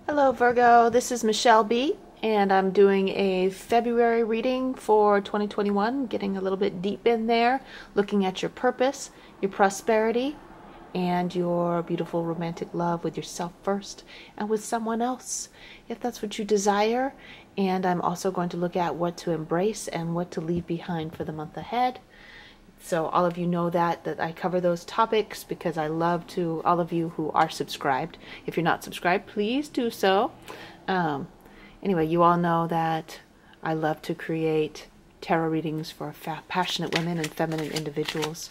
Hello Virgo, this is Michelle B, and I'm doing a February reading for 2021, getting a little bit deep in there, looking at your purpose, your prosperity, and your beautiful romantic love with yourself first and with someone else, if that's what you desire. And I'm also going to look at what to embrace and what to leave behind for the month ahead. So all of you know that I cover those topics because I love to, all of you who are subscribed. If you're not subscribed, please do so. Anyway, you all know that I love to create tarot readings for passionate women and feminine individuals.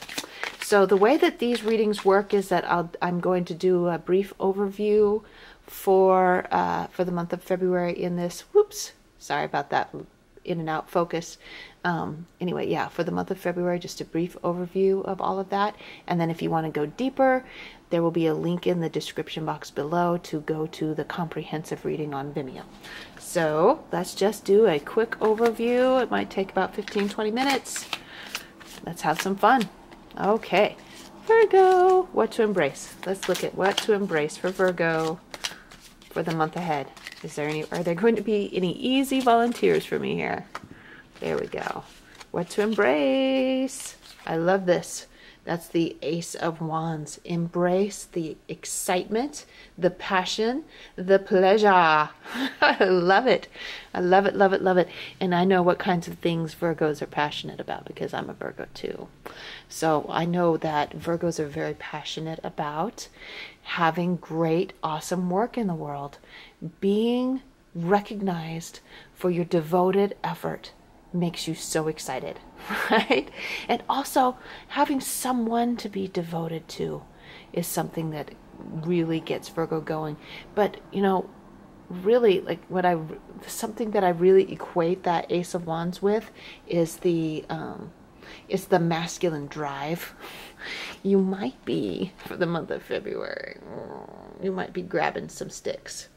So the way that these readings work is that I'm going to do a brief overview for the month of February in this. Whoops, sorry about that. In and out focus. Anyway, yeah, for the month of February, just a brief overview of all of that. And then if you want to go deeper, there will be a link in the description box below to go to the comprehensive reading on Vimeo. So let's just do a quick overview. It might take about 15-20 minutes. Let's have some fun. Okay, Virgo, what to embrace. Let's look at what to embrace for Virgo for the month ahead. Are there going to be any easy volunteers for me here? There we go. What to embrace. I love this. That's the Ace of Wands. Embrace the excitement, the passion, the pleasure. I love it. I love it, love it, love it. And I know what kinds of things Virgos are passionate about because I'm a Virgo too. So I know that Virgos are very passionate about having great, awesome work in the world. Being recognized for your devoted effort makes you so excited, right? And also having someone to be devoted to is something that really gets Virgo going. But you know, really, like something that I really equate that Ace of Wands with is the masculine drive. You might be, for the month of February, you might be grabbing some sticks.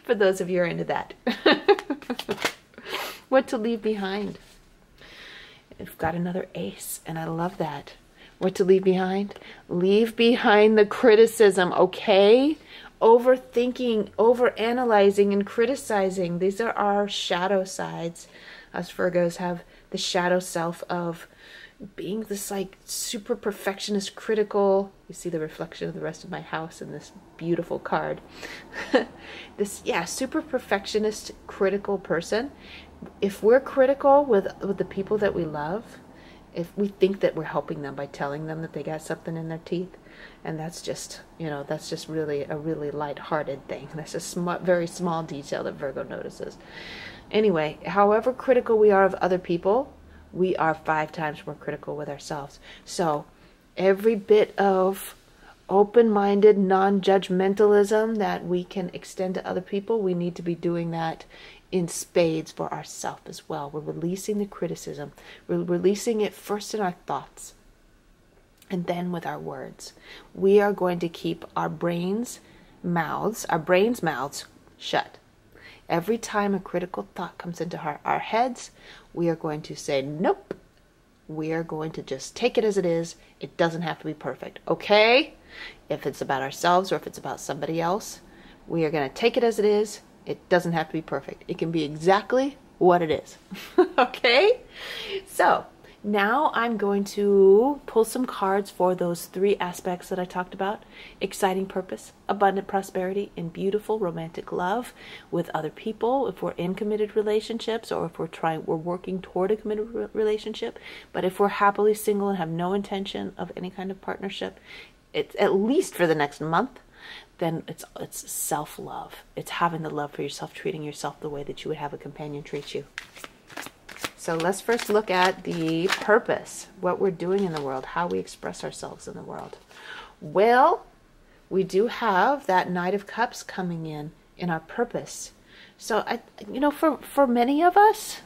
For those of you who are into that. What to leave behind. I've got another ace, and I love that. What to leave behind? Leave behind the criticism, okay? Overthinking, overanalyzing, and criticizing. These are our shadow sides. Us Virgos have the shadow self of being this like super perfectionist, critical. You see the reflection of the rest of my house in this beautiful card. This, yeah, super perfectionist, critical person. If we're critical with the people that we love, if we think that we're helping them by telling them that they got something in their teeth, and that's just, you know, that's just really a really lighthearted thing. That's a very small detail that Virgo notices. Anyway, however critical we are of other people, we are 5 times more critical with ourselves. So every bit of open-minded, non-judgmentalism that we can extend to other people, we need to be doing that in spades for ourselves as well. We're releasing the criticism. We're releasing it first in our thoughts and then with our words. We are going to keep our brains' mouths shut. Every time a critical thought comes into our heads, we are going to say, nope. We are going to just take it as it is. It doesn't have to be perfect, okay? If it's about ourselves or if it's about somebody else, we are going to take it as it is. It doesn't have to be perfect. It can be exactly what it is, okay? So now I'm going to pull some cards for those 3 aspects that I talked about. Exciting purpose, abundant prosperity, and beautiful romantic love with other people if we're in committed relationships or if we're working toward a committed relationship. But if we're happily single and have no intention of any kind of partnership, it's at least for the next month, then it's self-love. It's having the love for yourself, treating yourself the way that you would have a companion treat you. So let's first look at the purpose, what we're doing in the world, how we express ourselves in the world. Well, we do have that Knight of Cups coming in our purpose. So, for many of us,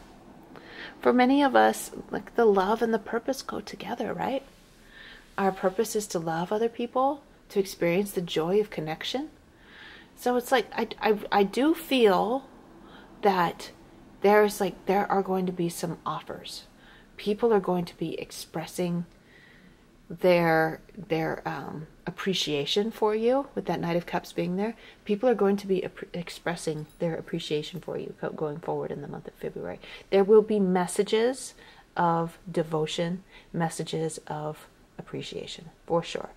like the love and the purpose go together, right? Our purpose is to love other people, to experience the joy of connection. So it's like, I do feel that there are going to be some offers. People are going to be expressing their appreciation for you, with that Knight of Cups being there. People are going to be expressing their appreciation for you going forward in the month of February. There will be messages of devotion, messages of appreciation, for sure.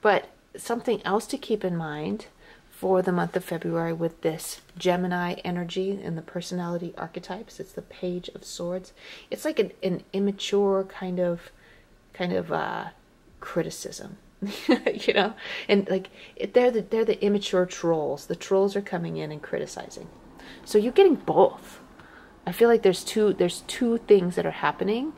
But something else to keep in mind for the month of February with this Gemini energy and the personality archetypes, it's the Page of Swords. It's like an immature kind of criticism, you know, and like they're the immature trolls. The trolls are coming in and criticizing. So you're getting both. I feel like there's two things that are happening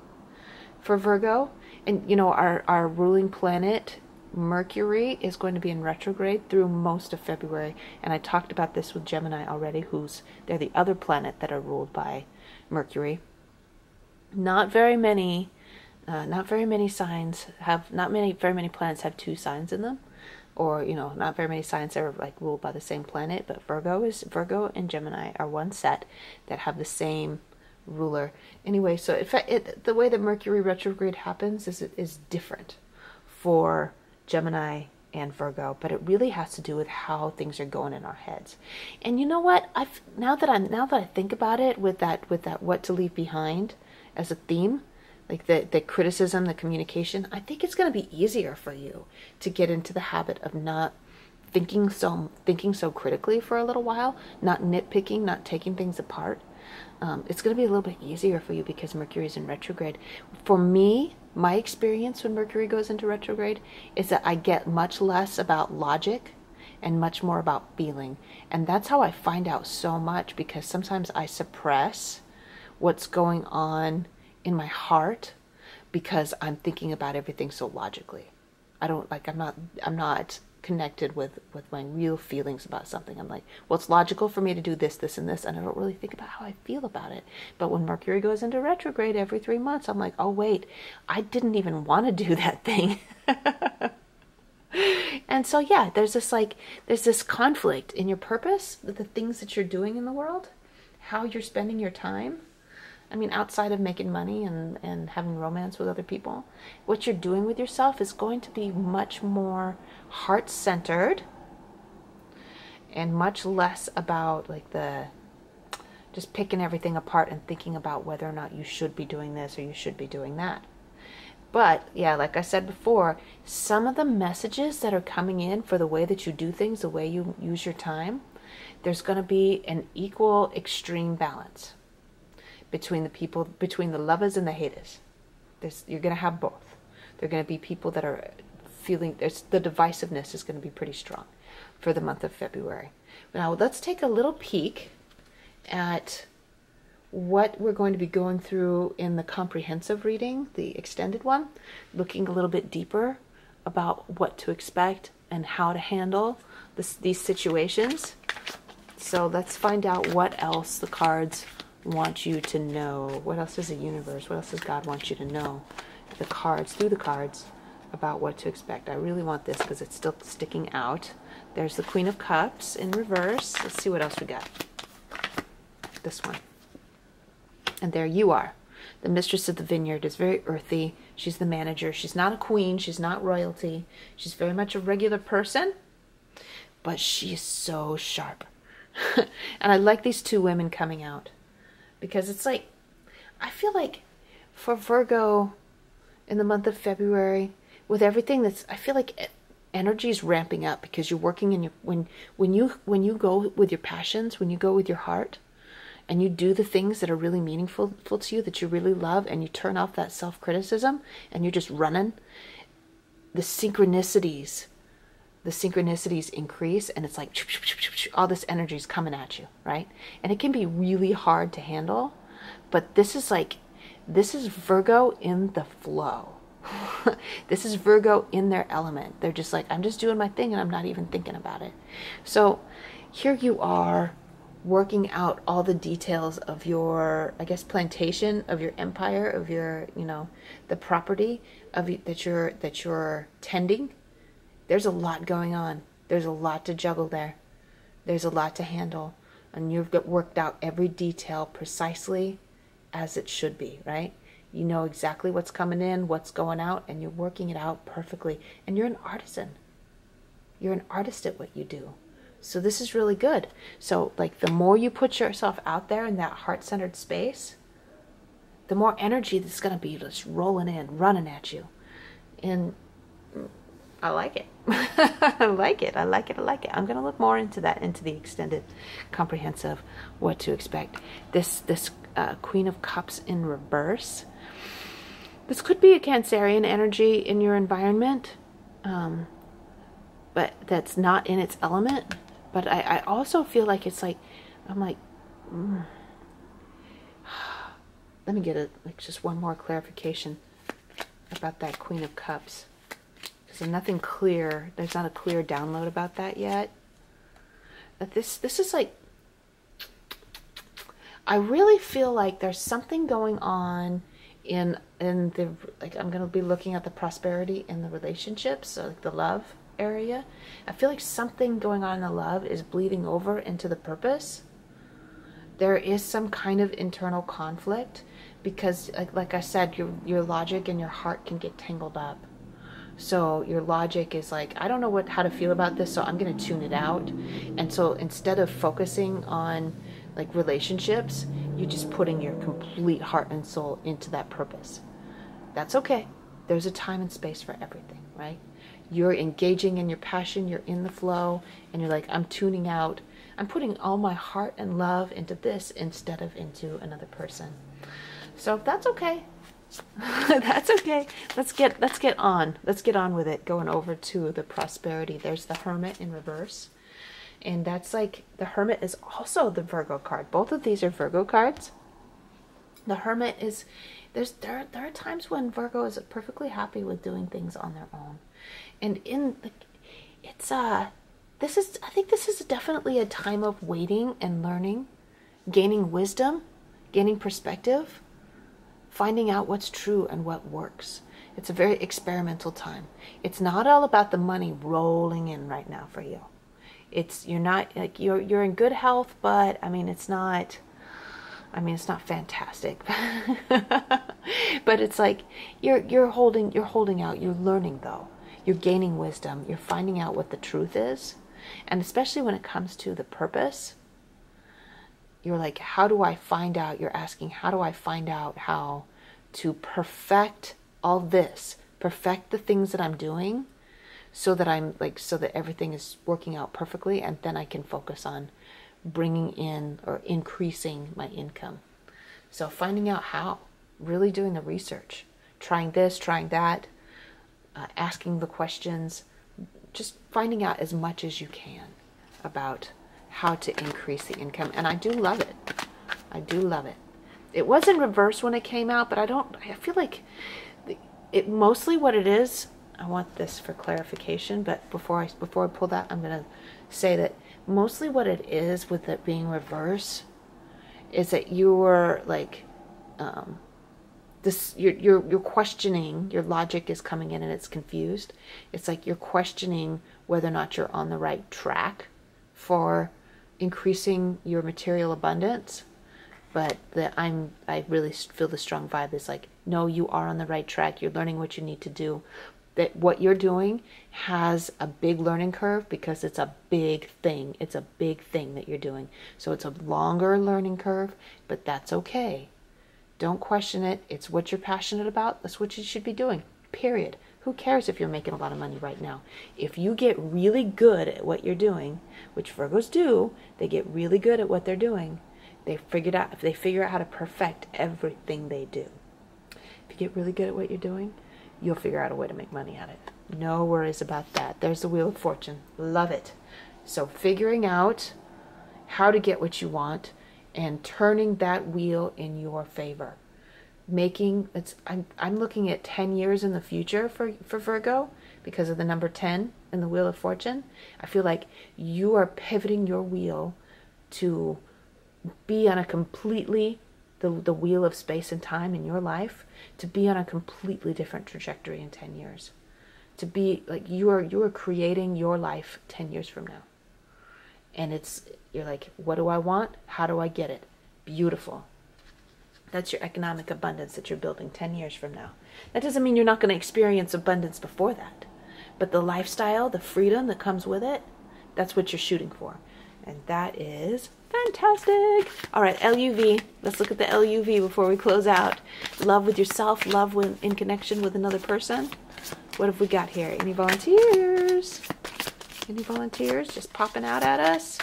for Virgo, and you know, our ruling planet Mercury is going to be in retrograde through most of February, and I talked about this with Gemini already, they're the other planet that are ruled by Mercury. Not very many signs have, very many planets have two signs in them, or you know, not very many signs that are like ruled by the same planet. But Virgo and Gemini are one set that have the same ruler. Anyway, so the way that Mercury retrograde happens is different for Gemini and Virgo, but it really has to do with how things are going in our heads. And you know what? Now that I think about it, with that what to leave behind as a theme, like the criticism, the communication, I think it's going to be easier for you to get into the habit of not thinking so critically for a little while, not nitpicking, not taking things apart. It's going to be a little bit easier for you because Mercury is in retrograde. For me, my experience when Mercury goes into retrograde is that I get much less about logic and much more about feeling. And that's how I find out so much, because sometimes I suppress what's going on in my heart because I'm thinking about everything so logically. I'm not connected with my real feelings about something. I'm like, well, it's logical for me to do this, this, and this, and I don't really think about how I feel about it. But when Mercury goes into retrograde every 3 months, I'm like, oh wait, I didn't even want to do that thing. And so yeah, there's this conflict in your purpose with the things that you're doing in the world, how you're spending your time. I mean, outside of making money and having romance with other people, what you're doing with yourself is going to be much more heart-centered and much less about like just picking everything apart and thinking about whether or not you should be doing this or you should be doing that. But yeah, like I said before, some of the messages that are coming in for the way that you do things, the way you use your time, there's going to be an equal extreme balance between the lovers and the haters. You're going to have both. There are going to be people that are feeling, the divisiveness is going to be pretty strong for the month of February. Now let's take a little peek at what we're going to be going through in the comprehensive reading, the extended one, looking a little bit deeper about what to expect and how to handle these situations. So let's find out what else the cards want you to know. What else does the universe, what else does God want you to know? Through the cards, about what to expect. I really want this because it's still sticking out. There's the Queen of Cups in reverse. Let's see what else we got. This one. And there you are. The Mistress of the Vineyard is very earthy. She's the manager. She's not a queen. She's not royalty. She's very much a regular person, but she is so sharp. And I like these two women coming out, because it's like, I feel like for Virgo in the month of February, with everything I feel like energy is ramping up, because you're working in when you go with your passions, when you go with your heart, and you do the things that are really meaningful to you, that you really love, and you turn off that self-criticism, and you're just running, the synchronicities increase, and it's like all this energy is coming at you, right? And it can be really hard to handle, but this is Virgo in the flow. This is Virgo in their element. They're just like, I'm just doing my thing and I'm not even thinking about it. So here you are, working out all the details of your, I guess, plantation, of your empire, of your, the property that you're tending. There's a lot going on. There's a lot to juggle there. There's a lot to handle. And you've worked out every detail precisely as it should be, right? You know exactly what's coming in, what's going out, and you're working it out perfectly. And you're an artisan. You're an artist at what you do. So this is really good. So like the more you put yourself out there in that heart-centered space, the more energy that's going to be just rolling in, running at you. And I like it. I like it. I like it. I like it. I'm going to look more into that, into the extended comprehensive, what to expect. This Queen of Cups in reverse. This could be a Cancerian energy in your environment, but that's not in its element. But I also feel like it's like, I'm like, let me get just one more clarification about that Queen of Cups. There's nothing clear. There's not a clear download about that yet. But this is like, I really feel like there's something going on in the, like, I'm going to be looking at the prosperity in the relationships, so like the love area. I feel like something going on in the love is bleeding over into the purpose. There is some kind of internal conflict because, like I said, your logic and your heart can get tangled up. So your logic is like, I don't know how to feel about this, so I'm going to tune it out. And so instead of focusing on like relationships, you're just putting your complete heart and soul into that purpose. That's okay. There's a time and space for everything, right? You're engaging in your passion, you're in the flow, and you're like, I'm tuning out. I'm putting all my heart and love into this instead of into another person. So that's okay. That's okay. Let's get on with it. Going over to the prosperity. There's the Hermit in reverse. And that's like, the Hermit is also the Virgo card. Both of these are Virgo cards. The Hermit is, there are times when Virgo is perfectly happy with doing things on their own. And I think this is definitely a time of waiting and learning, gaining wisdom, gaining perspective, finding out what's true and what works. It's a very experimental time. It's not all about the money rolling in right now for you. You're not like, you're in good health, but it's not fantastic. But it's like you're holding out, you're learning though. You're gaining wisdom. You're finding out what the truth is. And especially when it comes to the purpose, you're like, how do I find out? You're asking, how do I find out how to perfect all this, perfect the things that I'm doing so that everything is working out perfectly, and then I can focus on bringing in or increasing my income. So finding out how, really doing the research, trying this, trying that, asking the questions, just finding out as much as you can about how to increase the income. And I do love it. I do love it. It was in reverse when it came out, but I feel like it mostly what it is. I want this for clarification, but before I pull that, I'm going to say that mostly what it is with it being reverse is that you're like, you're questioning, your logic is coming in and it's confused. It's like you're questioning whether or not you're on the right track for increasing your material abundance. But I really feel the strong vibe is like, no, you are on the right track. You're learning what you need to do. That what you're doing has a big learning curve because it's a big thing. It's a big thing that you're doing. So it's a longer learning curve, but that's okay. Don't question it. It's what you're passionate about. That's what you should be doing, period. Who cares if you're making a lot of money right now? If you get really good at what you're doing, which Virgos do, they get really good at what they're doing. They figure out how to perfect everything they do. If you get really good at what you're doing, you'll figure out a way to make money at it. No worries about that. There's the Wheel of Fortune. Love it. So figuring out how to get what you want and turning that wheel in your favor. I'm looking at 10 years in the future for Virgo because of the number 10 in the Wheel of Fortune. I feel like you are pivoting your wheel to be on a completely, the wheel of space and time in your life, to be on a completely different trajectory in 10 years. To be like, you are creating your life 10 years from now. And you're like, what do I want? How do I get it? Beautiful. That's your economic abundance that you're building 10 years from now. That doesn't mean you're not going to experience abundance before that. But the lifestyle, the freedom that comes with it, that's what you're shooting for. And that is fantastic. All right, LUV. Let's look at the LUV before we close out. Love with yourself, love in connection with another person. What have we got here? Any volunteers? Any volunteers just popping out at us?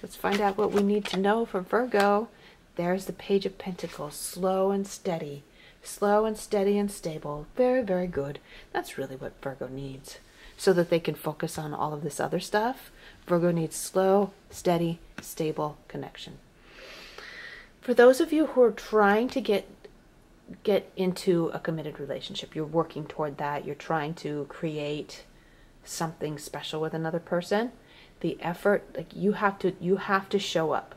Let's find out what we need to know for Virgo. There's the Page of Pentacles. Slow and steady. Slow and steady and stable. Very, very good. That's really what Virgo needs. So that they can focus on all of this other stuff. Virgo needs slow, steady, stable connection. For those of you who are trying to get into a committed relationship, you're working toward that, you're trying to create something special with another person, the effort, like you have to show up.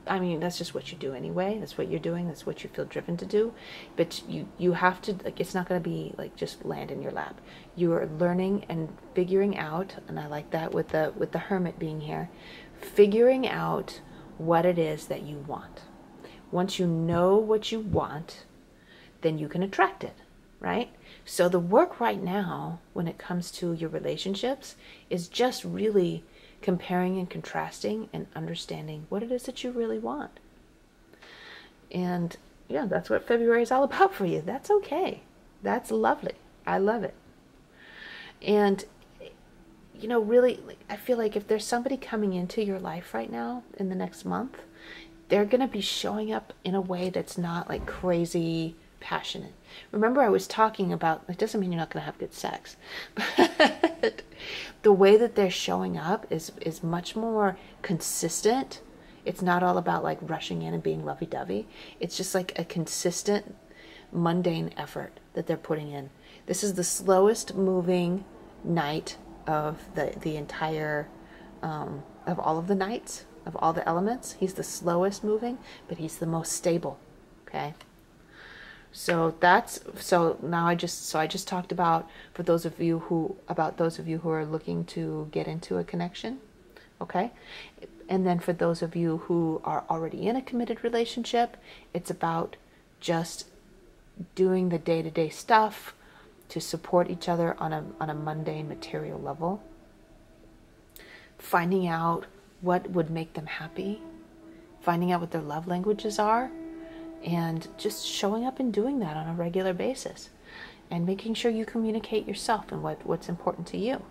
I mean, that's just what you do anyway. That's what you're doing. That's what you feel driven to do. But you have to, like, it's not going to be like just land in your lap. You are learning and figuring out, and I like that with the Hermit being here, figuring out what it is that you want. Once you know what you want, then you can attract it, right? So the work right now, when it comes to your relationships, is just really comparing and contrasting and understanding what it is that you really want. And yeah, that's what February is all about for you. That's okay. That's lovely. I love it. And you know, really, I feel like if there's somebody coming into your life right now in the next month, they're going to be showing up in a way that's not like crazy passionate. Remember, I was talking about, it doesn't mean you're not going to have good sex, but the way that they're showing up is much more consistent. It's not all about like rushing in and being lovey-dovey. It's just like a consistent, mundane effort that they're putting in. This is the slowest moving night of the entire, of all of the nights, of all the elements. He's the slowest moving, but he's the most stable. Okay. So now I just talked about those of you who are looking to get into a connection, okay? And then for those of you who are already in a committed relationship, it's about just doing the day-to-day stuff to support each other on a mundane material level. Finding out what would make them happy, finding out what their love languages are, and just showing up and doing that on a regular basis, and making sure you communicate yourself and what's important to you.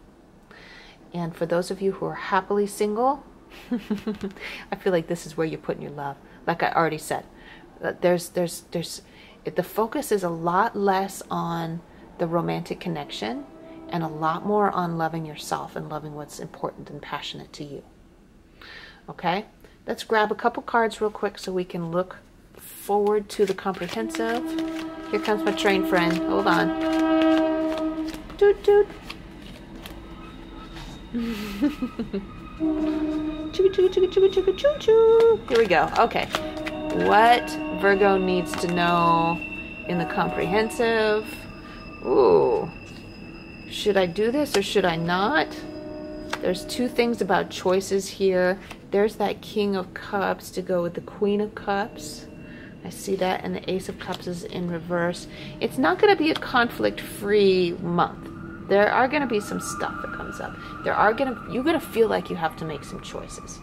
And for those of you who are happily single, I feel like this is where you're putting your love. Like I already said, the focus is a lot less on the romantic connection and a lot more on loving yourself and loving what's important and passionate to you. Okay, let's grab a couple cards real quick so we can look forward to the comprehensive. Here comes my train friend. Hold on. Toot toot. Choo choo choo choo choo choo choo. Here we go. Okay. What Virgo needs to know in the comprehensive? Ooh. Should I do this or should I not? There's two things about choices here. There's that King of Cups to go with the Queen of Cups. I see that, and the Ace of Cups is in reverse. It's not going to be a conflict-free month. There are going to be some stuff that comes up. You're going to feel like you have to make some choices.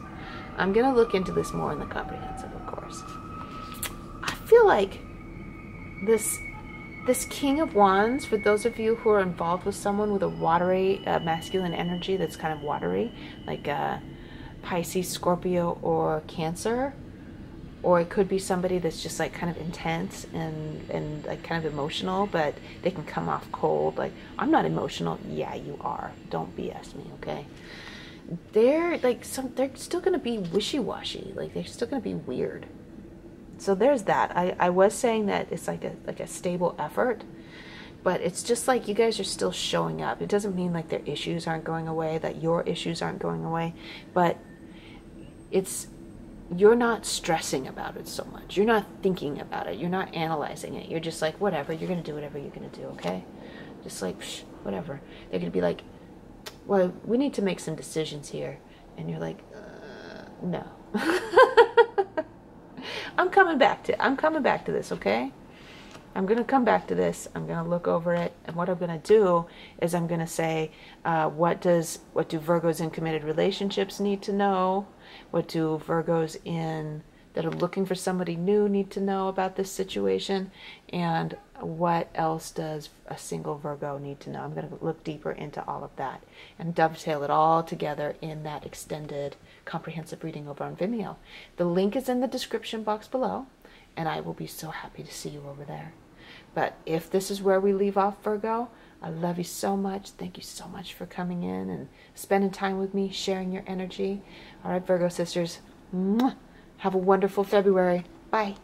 I'm going to look into this more in the comprehensive, of course. I feel like this King of Wands, for those of you who are involved with someone with a watery, masculine energy that's kind of watery, like Pisces, Scorpio, or Cancer, or it could be somebody that's just like kind of intense and like kind of emotional, but they can come off cold. Like, I'm not emotional. Yeah, you are. Don't BS me, okay? They're still going to be wishy-washy. Like, they're still going to be weird. So there's that. I was saying that it's like a stable effort, but it's just like you guys are still showing up. It doesn't mean like their issues aren't going away, that your issues aren't going away, but you're not stressing about it so much. You're not thinking about it. You're not analyzing it. You're just like, whatever. You're going to do whatever you're going to do, okay? Just like, psh, whatever. They're going to be like, well, we need to make some decisions here. And you're like, no. I'm coming back to this, okay? I'm going to come back to this. I'm going to look over it. And what I'm going to do is I'm going to say, what do Virgos in committed relationships need to know? What do Virgos that are looking for somebody new need to know about this situation? And what else does a single Virgo need to know? I'm going to look deeper into all of that and dovetail it all together in that extended comprehensive reading over on Vimeo. The link is in the description box below, and I will be so happy to see you over there. But if this is where we leave off, Virgo, I love you so much. Thank you so much for coming in and spending time with me, sharing your energy. All right, Virgo sisters, have a wonderful February. Bye.